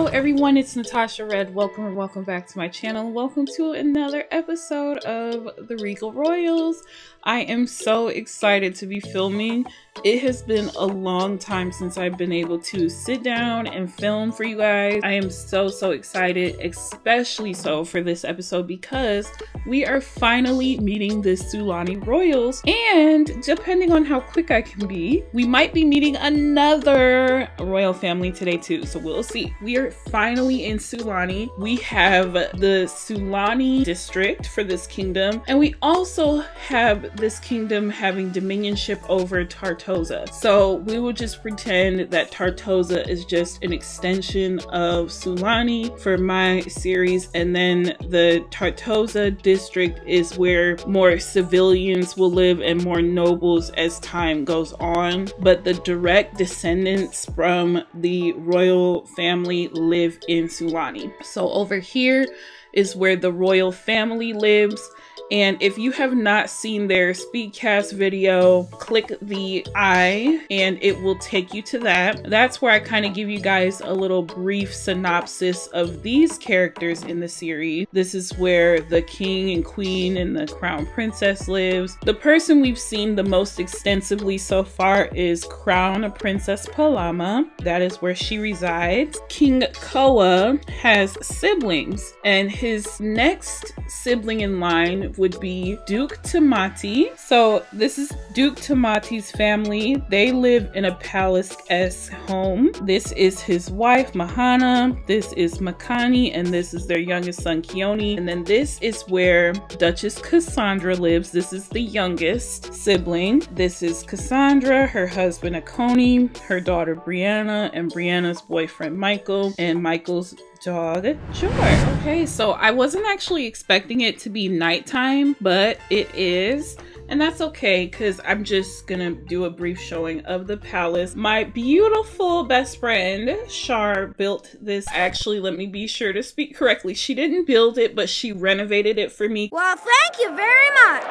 Hello everyone, it's Natasha Red. Welcome or welcome back to my channel. Welcome to another episode of the Regal Royals. I am so excited to be filming. It has been a long time since I've been able to sit down and film for you guys. I am so excited, especially so for this episode because we are finally meeting the Sulani Royals, and depending on how quick I can be, we might be meeting another royal family today too, so we'll see. We are finally in Sulani. We have the Sulani district for this kingdom, and we also have this kingdom having dominionship over Tartosa. So we will just pretend that Tartosa is just an extension of Sulani for my series, and then the Tartosa district is where more civilians will live and more nobles as time goes on, but the direct descendants from the royal family live in Sulani. So over here is where the royal family lives. And if you have not seen their speedcast video, click the I and it will take you to that. That's where I kind of give you guys a little brief synopsis of these characters in the series. This is where the king and queen and the crown princess lives. The person we've seen the most extensively so far is Crown Princess Palama. That is where she resides. King Koa has siblings, and his next sibling in line would be Duke Tamati. So this is Duke Tamati's family. They live in a palace-esque home. This is his wife Mahana, this is Makani, and this is their youngest son Keone. And then this is where Duchess Cassandra lives. This is the youngest sibling. This is Cassandra, her husband Akoni, her daughter Brianna, and Brianna's boyfriend Michael, and Michael's dog George. Okay, so I wasn't actually expecting it to be nighttime, but it is, and that's okay because I'm just gonna do a brief showing of the palace. My beautiful best friend Shar built this. Actually, let me be sure to speak correctly. She didn't build it, but she renovated it for me. Well, thank you very much.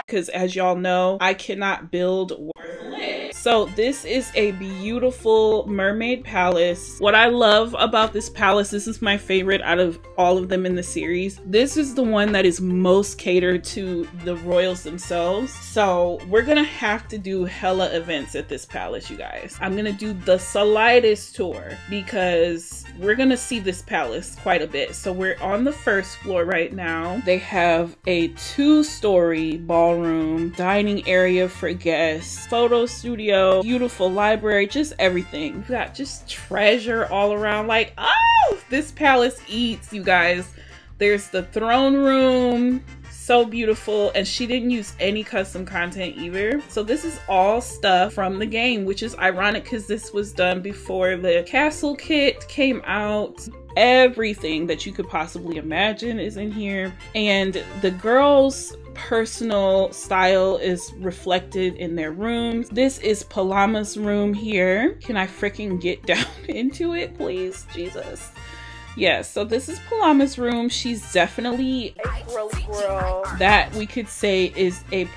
Because as y'all know, I cannot build worth lit. So this is a beautiful mermaid palace. What I love about this palace, this is my favorite out of all of them in the series. This is the one that is most catered to the royals themselves. So we're gonna have to do hella events at this palace, you guys. I'm gonna do the slightest tour because we're gonna see this palace quite a bit. So we're on the first floor right now. They have a 2-story ballroom, dining area for guests, photo studio, beautiful library, just everything. We've got just treasure all around. Like, oh, this palace eats, you guys. There's the throne room, so beautiful, and she didn't use any custom content either. So this is all stuff from the game, which is ironic because this was done before the castle kit came out. Everything that you could possibly imagine is in here, and the girls' personal style is reflected in their rooms. This is Palama's room here. Can I freaking get down into it, please? Jesus. Yes, so this is Palama's room. She's definitely a girl that we could say is a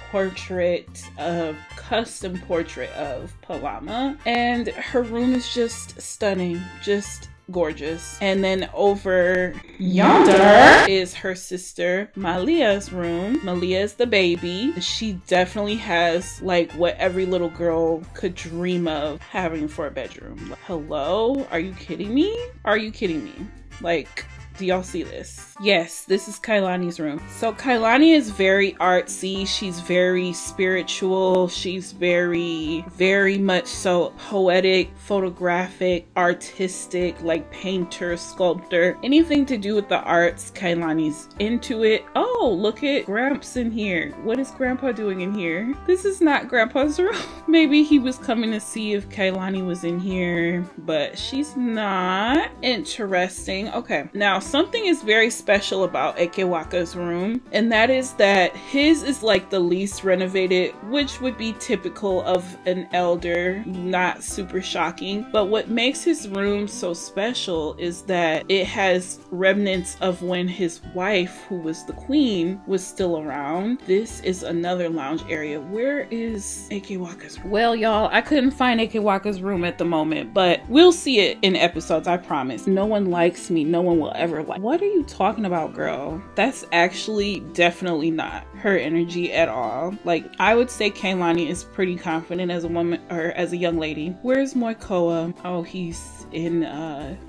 custom portrait of Palama, and her room is just stunning, just gorgeous. And then over yonder is her sister Malia's room. Malia is the baby. She definitely has like what every little girl could dream of having for a bedroom. Hello? Are you kidding me? Are you kidding me? Like, do y'all see this? Yes, this is Kailani's room. So Kailani is very artsy. She's very spiritual. She's very much so poetic, photographic, artistic, like painter, sculptor. Anything to do with the arts, Kailani's into it. Oh, look at Gramps in here. What is Grandpa doing in here? This is not Grandpa's room. Maybe he was coming to see if Kailani was in here, but she's not. Interesting. Okay, now something is very special about Ekewaka's room, and that is that his is like the least renovated, which would be typical of an elder, not super shocking. But what makes his room so special is that it has remnants of when his wife, who was the queen, was still around. This is another lounge area. Where is Ekewaka's room? Well, y'all, I couldn't find Ekewaka's room at the moment, but we'll see it in episodes, I promise. No one likes me. No one will ever like. What are you talking about, girl? That's actually definitely not her energy at all. Like, I would say Kaylani is pretty confident as a woman, or as a young lady. Where's Moikoa? Oh, he's in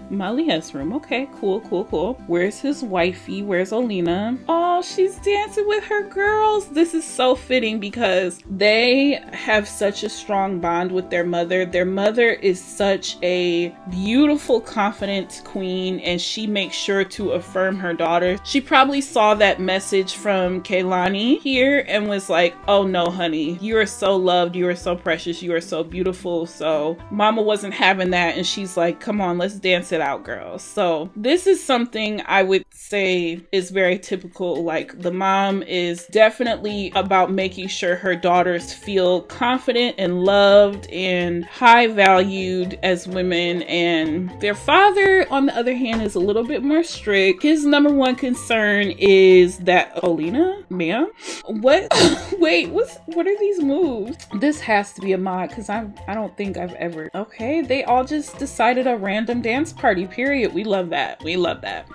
Malia's room. Okay, cool. Where's his wifey? Where's Olina? Oh, she's dancing with her girls. This is so fitting because they have such a strong bond with their mother. Their mother is such a beautiful, confident queen, and she makes sure to affirm her daughter. She probably saw that message from Kaylani here and was like, oh no, honey, you are so loved, you are so precious, you are so beautiful. So mama wasn't having that, and she's like, come on, let's dance it out, girls. So this is something I would say is very typical. Like, the mom is definitely about making sure her daughters feel confident and loved and high valued as women, and their father, on the other hand, is a little bit more strict. His number one concern is that Olina, ma'am, what? Wait, what are these moves? This has to be a mod because I don't think I've ever. Okay, they all just decided a random dance party, period. We love that. We love that.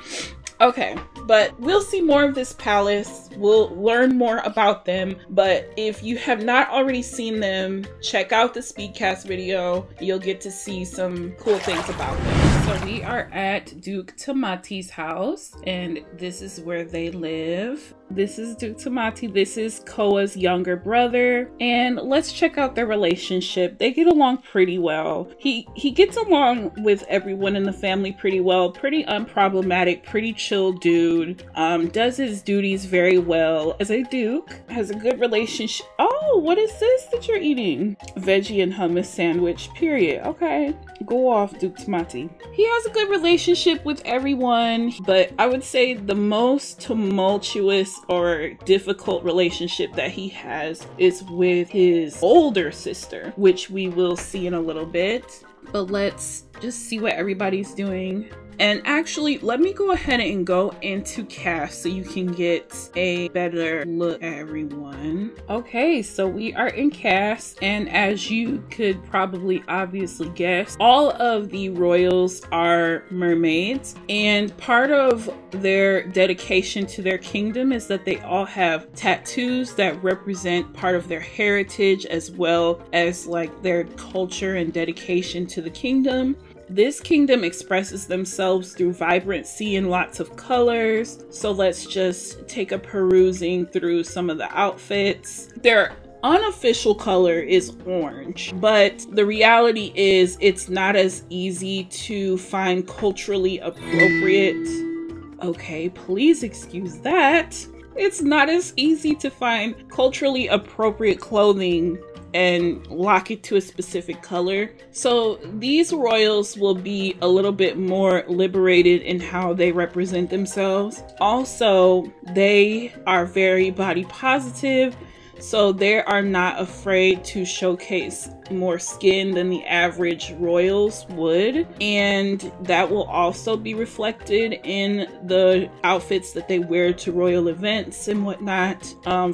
Okay, but we'll see more of this palace. We'll learn more about them. But if you have not already seen them, check out the Speedcast video. You'll get to see some cool things about them. So we are at Duke Tamati's house, and this is where they live. This is Duke Tamati. This is Koa's younger brother. And let's check out their relationship. They get along pretty well. He gets along with everyone in the family pretty well. Pretty unproblematic, pretty chill dude. Does his duties very well as a duke. Has a good relationship. Oh, what is this that you're eating? Veggie and hummus sandwich, period. Okay. Go off, Duke Tamati. He has a good relationship with everyone, but I would say the most tumultuous or difficult relationship that he has is with his older sister, which we will see in a little bit. But let's just see what everybody's doing. And actually, let me go ahead and go into cast so you can get a better look at everyone. Okay, so we are in cast, and as you could probably obviously guess, all of the royals are mermaids, and part of their dedication to their kingdom is that they all have tattoos that represent part of their heritage as well as like their culture and dedication to the kingdom. This kingdom expresses themselves through vibrancy and lots of colors. So let's just take a perusing through some of the outfits. Their unofficial color is orange, but the reality is it's not as easy to find culturally appropriate. Okay, please excuse that. It's not as easy to find culturally appropriate clothing and lock it to a specific color. So these royals will be a little bit more liberated in how they represent themselves. Also, they are very body positive, so they are not afraid to showcase more skin than the average royals would, and that will also be reflected in the outfits that they wear to royal events and whatnot.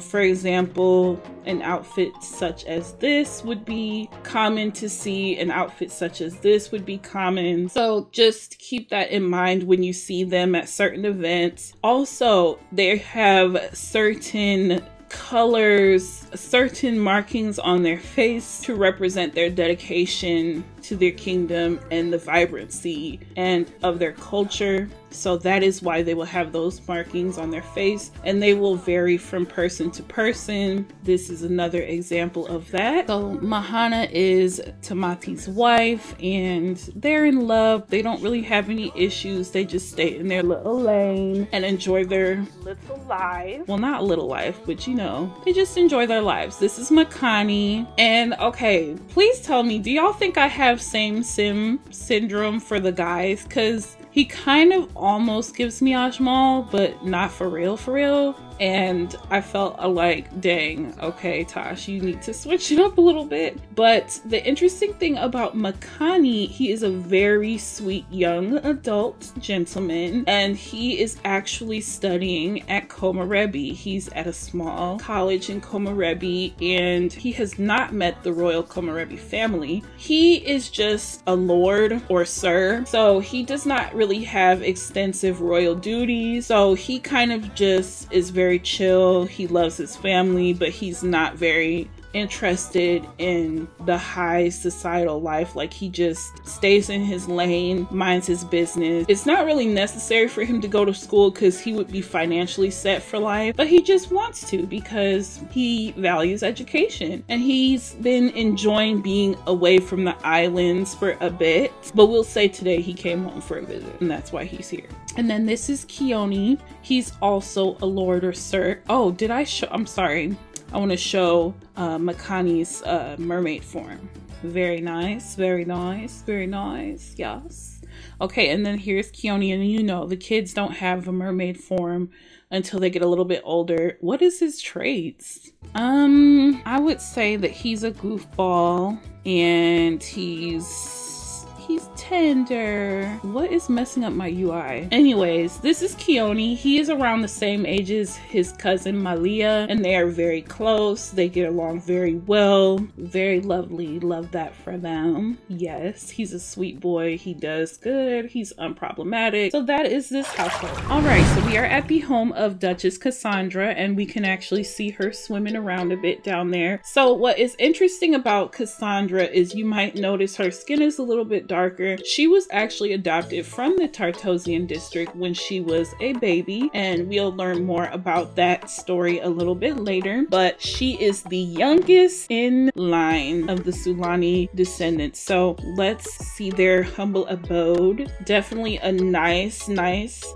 For example, an outfit such as this would be common to see. An outfit such as this would be common. So just keep that in mind when you see them at certain events. Also, they have certain colors, certain markings on their face to represent their dedication to their kingdom and the vibrancy and of their culture. So that is why they will have those markings on their face, and they will vary from person to person. This is another example of that. So Mahana is Tamati's wife, and they're in love. They don't really have any issues. They just stay in their little lane and enjoy their little life. Well, not little life, but you know, they just enjoy their lives. This is Makani. And okay, please tell me, do y'all think I have same sim syndrome for the guys? Because He kind of almost gives me Ajmal, but not for real, for real. And I felt like, dang, okay, Tosh, you need to switch it up a little bit. But the interesting thing about Makani, he is a very sweet young adult gentleman, and he is actually studying at Komarebi. He's at a small college in Komarebi, and he has not met the royal Komarebi family. He is just a lord or sir, so he does not really have extensive royal duties. So he kind of just is very chill. He loves his family, but he's not very interested in the high societal life. Like, he just stays in his lane, minds his business. It's not really necessary for him to go to school because he would be financially set for life, but he just wants to because he values education, and he's been enjoying being away from the islands for a bit. But we'll say today he came home for a visit, and that's why he's here. And then this is Keone. He's also a lord or sir. Oh, did I show? I'm sorry. I want to show Makani's mermaid form. Very nice, very nice, very nice. Yes. Okay, and then here's Keone, and you know the kids don't have a mermaid form until they get a little bit older. What is his traits? I would say that he's a goofball, and he's tender. What is messing up my UI? Anyways, this is Keone. He is around the same age as his cousin Malia, and they are very close. They get along very well. Very lovely. Love that for them. Yes, he's a sweet boy. He does good. He's unproblematic. So that is this household. All right, so we are at the home of Duchess Cassandra, and we can actually see her swimming around a bit down there. So what is interesting about Cassandra is you might notice her skin is a little bit darker. She was actually adopted from the Tartosian district when she was a baby, and we'll learn more about that story a little bit later. But she is the youngest in line of the Sulani descendants. So let's see their humble abode. Definitely a nice,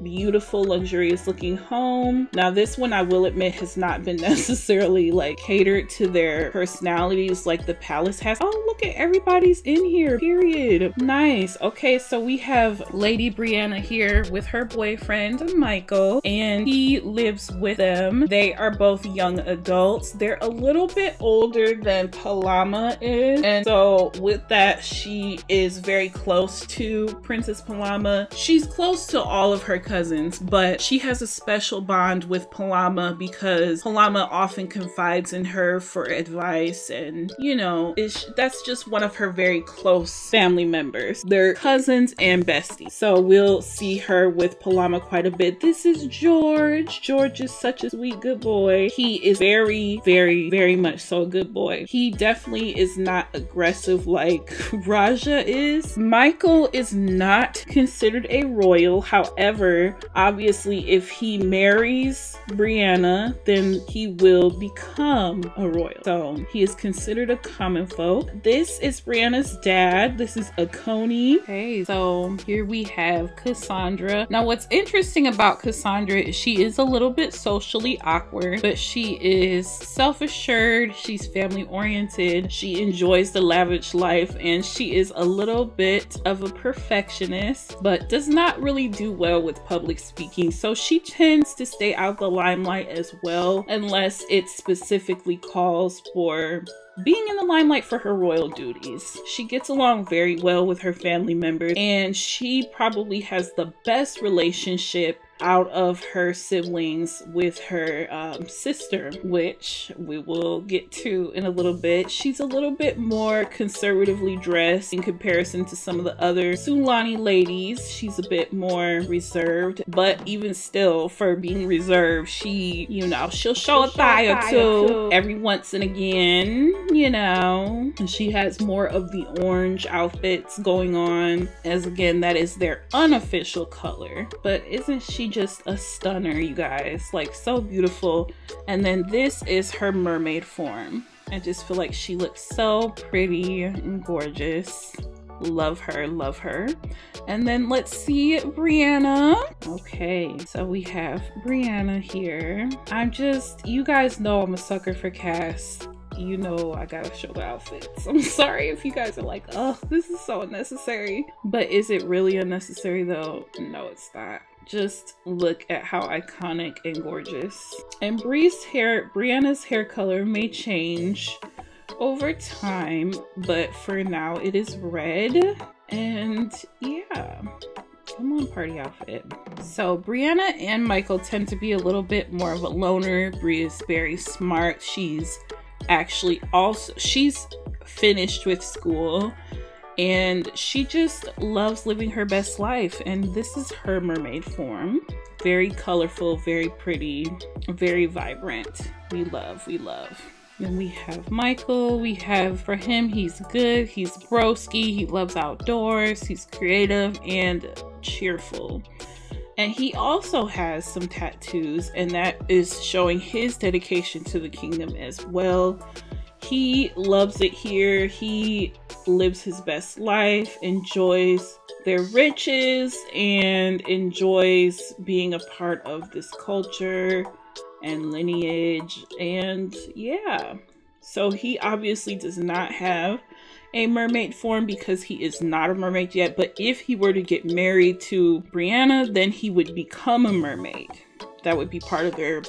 beautiful, luxurious looking home. Now this one, I will admit, has not been necessarily like catered to their personalities like the palace has. Oh, look at everybody's in here, period. Nice. Okay, so we have Lady Brianna here with her boyfriend Michael, and he lives with them. They are both young adults. They're a little bit older than Palama is, and so with that, she is very close to Princess Palama. She's close to all of her cousins, but she has a special bond with Palama because Palama often confides in her for advice, and you know, that's just one of her very close family members. They're cousins and besties. So we'll see her with Palama quite a bit. This is George. George is such a sweet, good boy. He is very much so a good boy. He definitely is not aggressive like Raja is. Michael is not considered a royal. However, obviously, if he marries Brianna, then he will become a royal. So he is considered a common folk. This is Brianna's dad. This is Akoni. Okay, so here we have Cassandra. Now what's interesting about Cassandra is she is a little bit socially awkward, but she is self-assured, she's family oriented, she enjoys the lavish life, and she is a little bit of a perfectionist, but does not really do well with public speaking. So she tends to stay out the limelight as well, unless it specifically calls for being in the limelight for her royal duties. She gets along very well with her family members, and she probably has the best relationship out of her siblings with her sister, which we will get to in a little bit. She's a little bit more conservatively dressed in comparison to some of the other Sulani ladies. She's a bit more reserved, but even still, for being reserved, she, you know, she'll show a thigh or two every once and again, you know. And she has more of the orange outfits going on, as again, that is their unofficial color. But isn't she just a stunner, you guys? Like, so beautiful. And then this is her mermaid form. I just feel like she looks so pretty and gorgeous. Love her, love her. And then let's see Brianna. Okay, so we have Brianna here. You guys know I'm a sucker for Cass. you know I gotta show the outfits. I'm sorry if you guys are like, oh, this is so unnecessary. But is it really unnecessary though? No, it's not. Just look at how iconic and gorgeous. And Brianna's hair color may change over time, but for now it is red. And yeah, come on, party outfit. So Brianna and Michael tend to be a little bit more of a loner. Bri is very smart. She's finished with school and she just loves living her best life. And this is her mermaid form. Very colorful, very pretty, very vibrant. We love. Then we have Michael. For him, he's good. He's broski. He loves outdoors. He's creative and cheerful. And he also has some tattoos, and that is showing his dedication to the kingdom as well. He loves it here. He lives his best life, enjoys their riches, and enjoys being a part of this culture and lineage. And yeah, so he obviously does not have a mermaid form because he is not a mermaid yet. But if he were to get married to Brianna, then he would become a mermaid. That would be part of their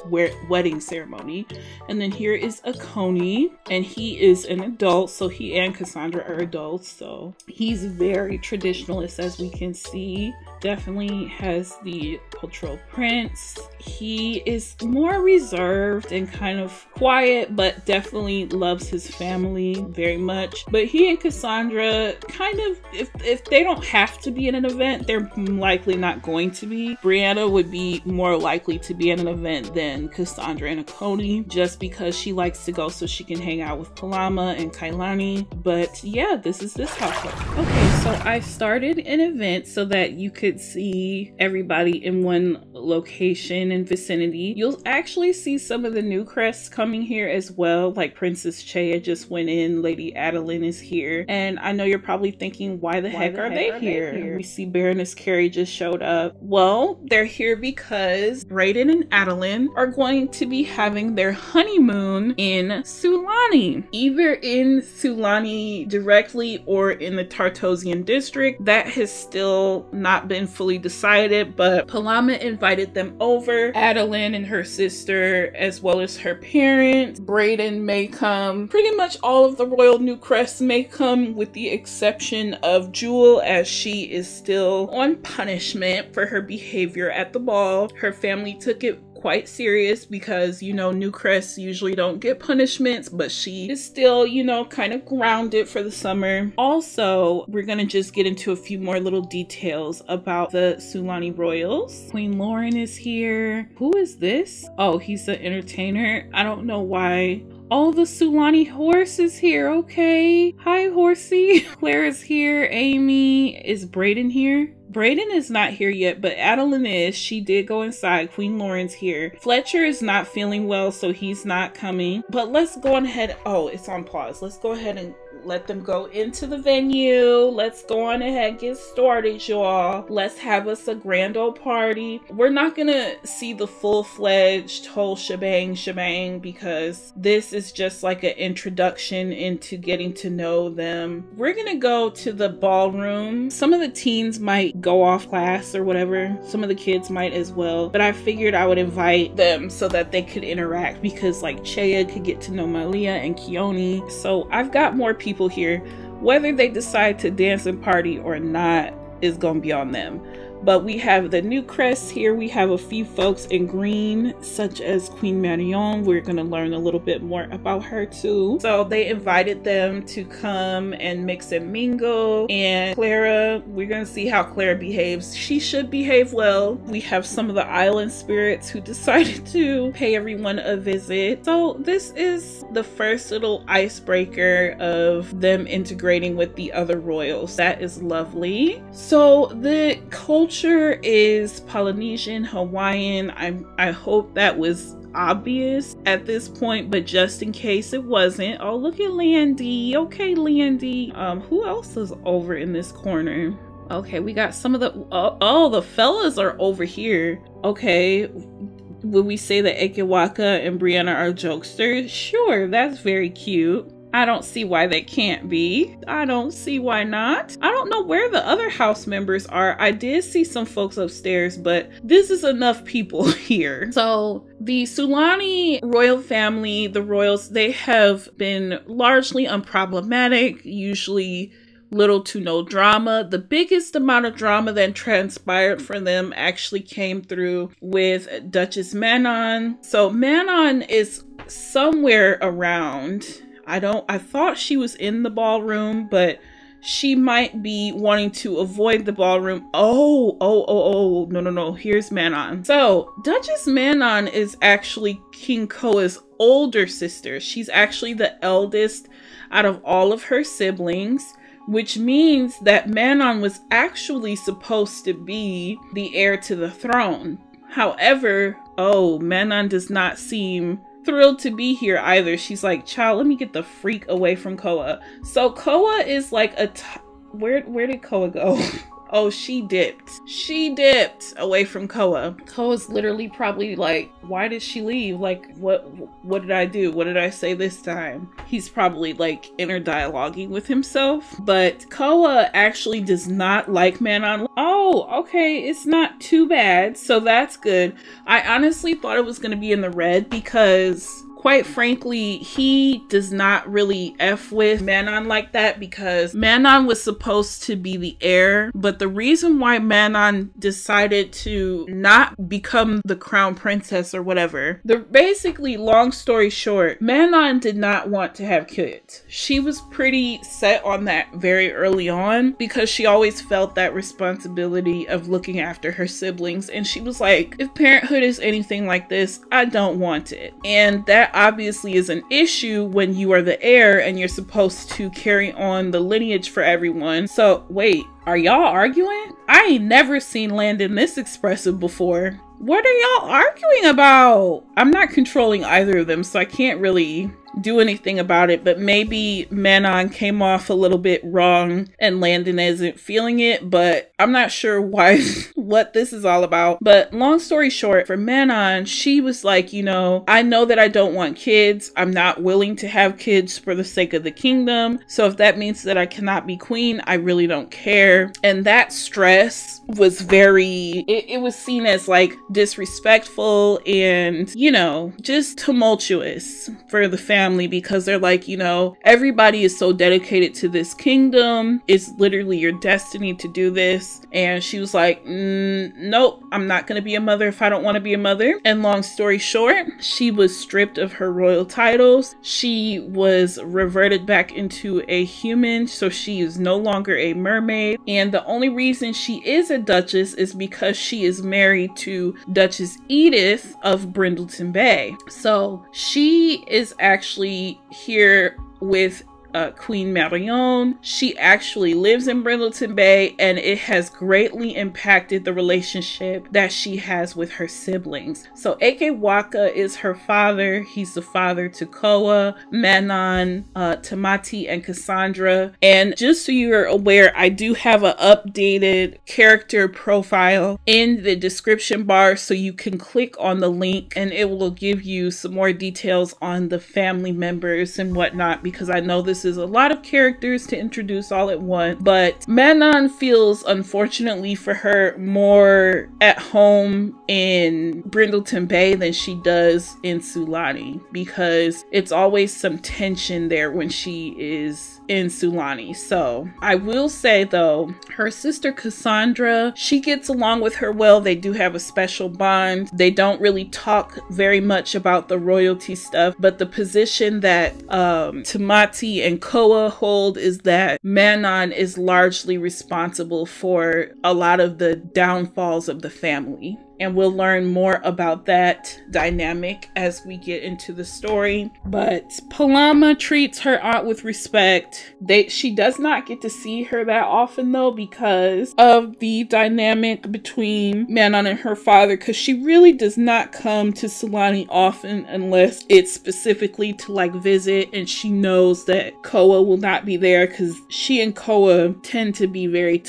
wedding ceremony. And then here is Akoni, and he is an adult. So he and Cassandra are adults. So he's very traditionalist, as we can see. Definitely has the cultural prints. He is more reserved and kind of quiet, but definitely loves his family very much. But he and Cassandra kind of, if they don't have to be in an event, they're likely not going to be. Brianna would be more likely to be in an event than Cassandra and Akoni, just because she likes to go so she can hang out with Palama and Kailani. But yeah, this is this household. Okay, so I started an event so that you could see everybody in one location and vicinity. You'll actually see some of the new crests coming here as well, like Princess Chaya just went in, Lady Adeline is here, and I know you're probably thinking, why the heck are they here? We see Baroness Carrie just showed up. Well, they're here because Brayden and Adeline are going to be having their honeymoon in Sulani, either in Sulani directly or in the Tartosian district. That has still not been fully decided, but Palama invited them over. Adeline and her sister, as well as her parents. Brayden may come. Pretty much all of the royal new crests may come, with the exception of Jewel, as she is still on punishment for her behavior at the ball. Her family took it quite serious because, you know, new crests usually don't get punishments, but she is still, you know, kind of grounded for the summer. Also, we're gonna just get into a few more little details about the Sulani royals. Queen Lauren is here. Who is this? Oh, he's the entertainer. I don't know why. Oh, the Sulani horse is here. Okay. Hi, horsey. Claire is here. Amy. Is Brayden here? Brayden is not here yet, but Adeline is. She did go inside. Queen Lauren's here. Fletcher is not feeling well, so he's not coming. But let's go on ahead. Oh, it's on pause. Let's go ahead and let them go into the venue. Let's go on ahead, get started, y'all. Let's have us a grand old party. We're not gonna see the full-fledged whole shebang because this is just like an introduction into getting to know them. We're gonna go to the ballroom. Some of the teens might go off class or whatever. Some of the kids might as well, but I figured I would invite them so that they could interact, because like Chaya could get to know Malia and Keone. So I've got more people here. Whether they decide to dance and party or not is gonna be on them. But we have the new crests here. We have a few folks in green, such as Queen Marion. We're going to learn a little bit more about her too. So they invited them to come and mix and mingle. And Clara, we're going to see how Clara behaves. She should behave well. We have some of the island spirits who decided to pay everyone a visit. So this is the first little icebreaker of them integrating with the other royals. That is lovely. So the culture is Polynesian, Hawaiian. I hope that was obvious at this point, but just in case it wasn't. Oh, look at Landy. Okay, Landy. Who else is over in this corner? Okay, we got some of the the fellas are over here. Okay, Would we say that Ekewaka and Brianna are jokesters? Sure, that's very cute. I don't see why they can't be. I don't see why not. I don't know where the other house members are. I did see some folks upstairs, but this is enough people here. So the Sulani royal family, the royals, they have been largely unproblematic, usually little to no drama. The biggest amount of drama that transpired for them actually came through with Duchess Manon. So Manon is somewhere around. I thought she was in the ballroom, but she might be wanting to avoid the ballroom. Oh, no. Here's Manon. So Duchess Manon is actually King Koa's older sister. She's actually the eldest out of all of her siblings, which means that Manon was actually supposed to be the heir to the throne. However, Manon does not seem thrilled to be here either. She's like, child, let me get the freak away from Koa. So Koa is like where did Koa go? Oh, she dipped. She dipped away from Koa. Koa's literally probably like, why did she leave? Like, what did I do? What did I say this time? He's probably like inner dialoguing with himself. But Koa actually does not like Manon. Oh, okay, it's not too bad. So that's good. I honestly thought it was going to be in the red because, quite frankly, he does not really F with Manon like that, because Manon was supposed to be the heir. But the reason why Manon decided to not become the crown princess or whatever, basically, long story short, Manon did not want to have kids. She was pretty set on that very early on because she always felt that responsibility of looking after her siblings. And she was like, if parenthood is anything like this, I don't want it. And that obviously is an issue when you are the heir and you're supposed to carry on the lineage for everyone. So wait, are y'all arguing? I ain't never seen Landon this expressive before. What are y'all arguing about? I'm not controlling either of them, so I can't really do anything about it, but maybe Manon came off a little bit wrong and Landon isn't feeling it, but I'm not sure why what this is all about. But long story short, for Manon, she was like, I know that I don't want kids. I'm not willing to have kids for the sake of the kingdom. So if that means that I cannot be queen, I really don't care. And that stress was it was seen as like disrespectful and, just tumultuous for the family, because they're like, everybody is so dedicated to this kingdom. It's literally your destiny to do this. And she was like, nope, I'm not going to be a mother if I don't want to be a mother. And long story short, she was stripped of her royal titles. She was reverted back into a human. So she is no longer a mermaid. And the only reason she is a duchess is because she is married to Duchess Edith of Brindleton Bay. So she is actually here with Queen Marion. She actually lives in Brindleton Bay, and it has greatly impacted the relationship that she has with her siblings. So Ekewaka is her father. He's the father to Koa, Manon, Tamati, and Cassandra. And just so you're aware, I do have an updated character profile in the description bar, so you can click on the link and it will give you some more details on the family members and whatnot, because I know this is a lot of characters to introduce all at once. But Manon feels, unfortunately for her, more at home in Brindleton Bay than she does in Sulani, because it's always some tension there when she is in Sulani. So I will say though, her sister Cassandra, she gets along with her well. They do have a special bond. They don't really talk very much about the royalty stuff, but the position that Tamati and Koa hold is that Manon is largely responsible for a lot of the downfalls of the family. And we'll learn more about that dynamic as we get into the story. But Palama treats her aunt with respect. She does not get to see her that often though, because of the dynamic between Manon and her father, because she really does not come to Sulani often unless it's specifically to like visit, and she knows that Koa will not be there because she and Koa tend to be very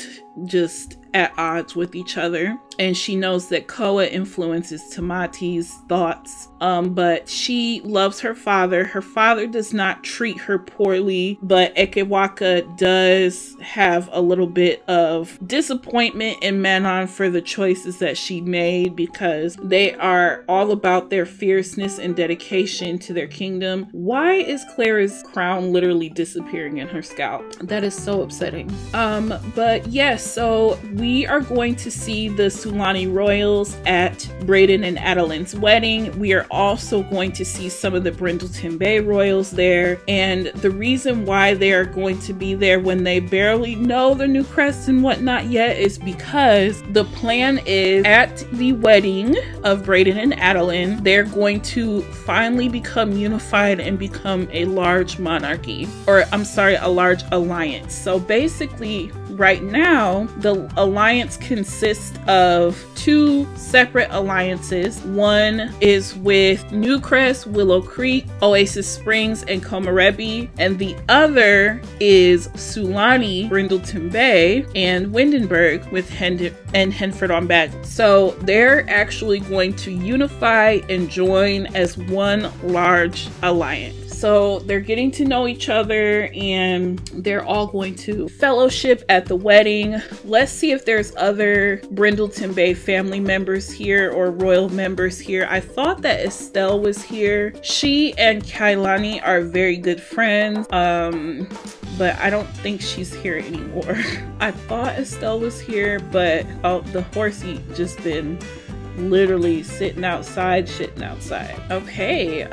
just at odds with each other. and she knows that Koa influences Tamati's thoughts. But she loves her father. Her father does not treat her poorly, but Ekewaka does have a little bit of disappointment in Manon for the choices that she made, because they are all about their fierceness and dedication to their kingdom. Why is Clara's crown literally disappearing in her scalp? That is so upsetting. But yes, so we are going to see the Sulani royals at Brayden and Adeline's wedding. We are also going to see some of the Brindleton Bay royals there, and the reason why they are going to be there when they barely know the new crest and whatnot yet is because the plan is at the wedding of Brayden and Adeline, they're going to finally become unified and become a large monarchy, or I'm sorry, a large alliance. So basically right now the alliance consists of two separate alliances. One is with Newcrest, Willow Creek, Oasis Springs, and Komarebi, and the other is Sulani, Brindleton Bay, and Windenburg with Henford on Beck. So they're actually going to unify and join as one large alliance. So they're getting to know each other and they're all going to fellowship at the wedding. Let's see if there's other Brindleton Bay family members here or royal members here. I thought that Estelle was here. She and Kailani are very good friends, but I don't think she's here anymore. I thought Estelle was here, but the horsey just been literally sitting outside, shitting outside. Okay,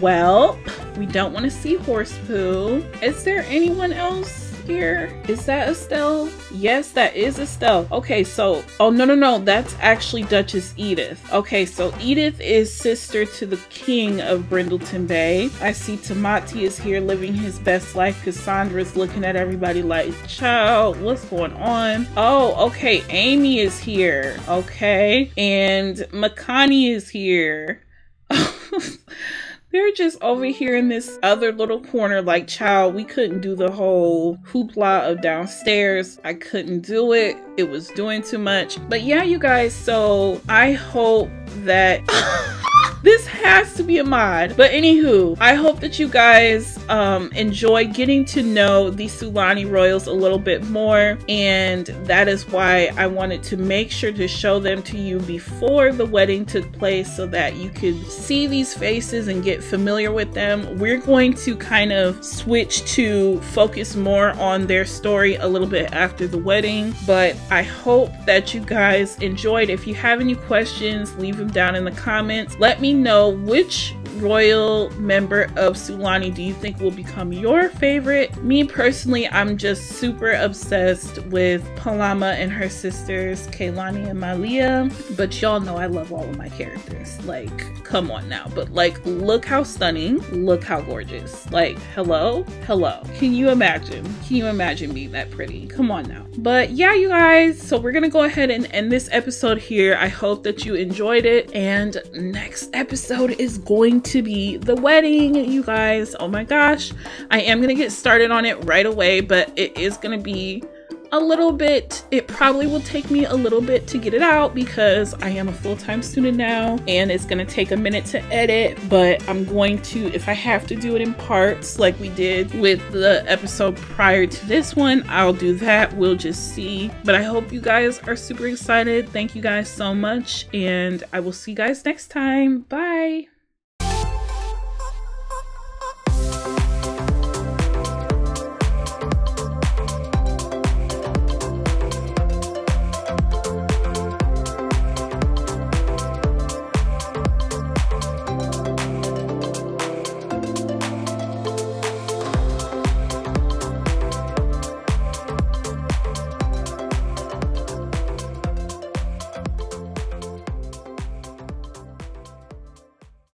well, we don't want to see horse poo. Is there anyone else here? Is that Estelle? Yes, that is Estelle. Okay, so, oh no, that's actually Duchess Edith. Okay, so Edith is sister to the king of Brindleton Bay. I see Tamati is here living his best life. Cassandra's looking at everybody like, child, what's going on? Oh, okay, Amy is here. Okay, and Makani is here. They're just over here in this other little corner like, child, we couldn't do the whole hoopla of downstairs. I couldn't do it. It was doing too much. But yeah, you guys, so I hope that this has to be a mod. But anywho, I hope that you guys enjoy getting to know the Sulani royals a little bit more, and that is why I wanted to make sure to show them to you before the wedding took place so that you could see these faces and get familiar with them. We're going to kind of switch to focus more on their story a little bit after the wedding, but I hope that you guys enjoyed. If you have any questions, leave them down in the comments. Let me know which royal member of Sulani do you think will become your favorite. Me personally, I'm just super obsessed with Palama and her sisters Kailani and Malia, but y'all know I love all of my characters. Like, come on now. But like, look how stunning, look how gorgeous. Like, hello. Can you imagine being that pretty? Come on now. But yeah, you guys, so we're gonna go ahead and end this episode here. I hope that you enjoyed it, and next episode is going to be the wedding, you guys. Oh my gosh, I am gonna get started on it right away, but it is gonna be a little bit, it probably will take me a little bit to get it out because I am a full-time student now and it's gonna take a minute to edit, but I'm going to, if I have to do it in parts like we did with the episode prior to this one, I'll do that. We'll just see. But I hope you guys are super excited. Thank you guys so much, and I will see you guys next time. Bye.